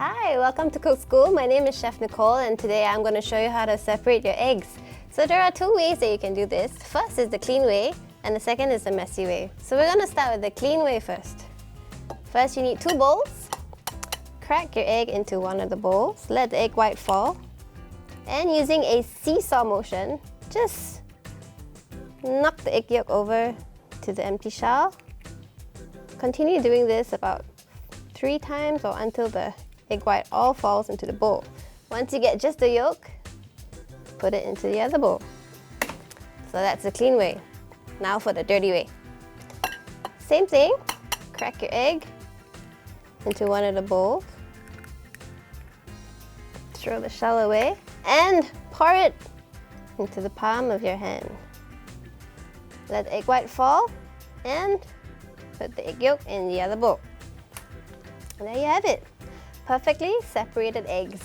Hi, welcome to Cook School. My name is Chef Nicole and today I'm going to show you how to separate your eggs. So there are two ways that you can do this. First is the clean way and the second is the messy way. So we're going to start with the clean way first. First you need 2 bowls. Crack your egg into one of the bowls. Let the egg white fall. And using a seesaw motion, just knock the egg yolk over to the empty shell. Continue doing this about 3 times or until the egg white all falls into the bowl. Once you get just the yolk, put it into the other bowl. So that's the clean way. Now for the dirty way. Same thing, crack your egg into one of the bowls. Throw the shell away and pour it into the palm of your hand. Let the egg white fall and put the egg yolk in the other bowl. And there you have it, perfectly separated eggs.